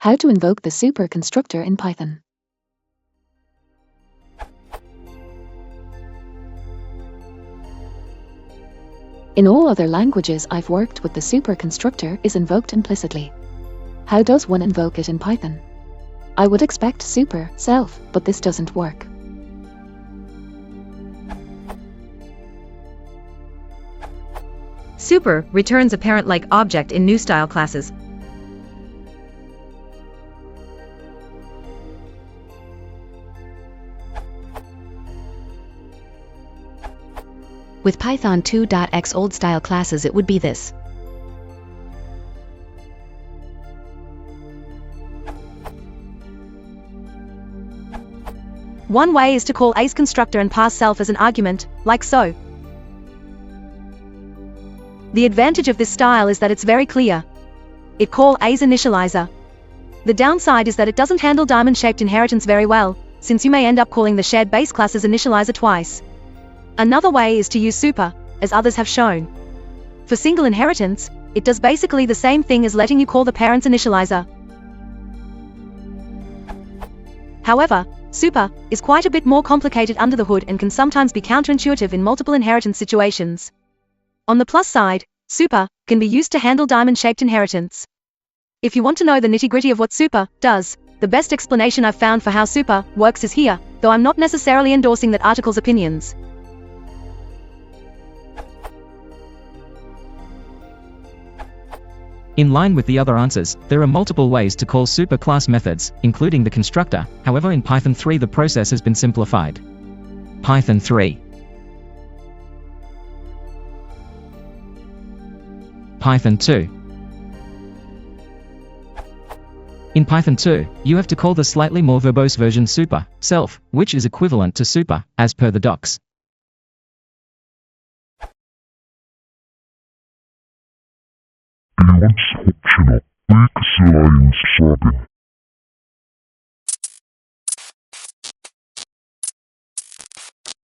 How to invoke the super constructor in Python. In all other languages I've worked with, the super constructor is invoked implicitly. How does one invoke it in Python? I would expect super, self, but this doesn't work. Super returns a parent-like object in new style classes. With Python 2.x old style classes it would be this. One way is to call A's constructor and pass self as an argument, like so. The advantage of this style is that it's very clear. It calls A's initializer. The downside is that it doesn't handle diamond-shaped inheritance very well, since you may end up calling the shared base class's initializer twice. Another way is to use super, as others have shown. For single inheritance, it does basically the same thing as letting you call the parent's initializer. However, super is quite a bit more complicated under the hood and can sometimes be counterintuitive in multiple inheritance situations. On the plus side, super can be used to handle diamond-shaped inheritance. If you want to know the nitty-gritty of what super does, the best explanation I've found for how super works is here, though I'm not necessarily endorsing that article's opinions. In line with the other answers, there are multiple ways to call superclass methods, including the constructor. However, in Python 3 the process has been simplified. Python 3. Python 2. In Python 2, you have to call the slightly more verbose version super, self, which is equivalent to super, as per the docs. Elementsoptional, weak lines sorting.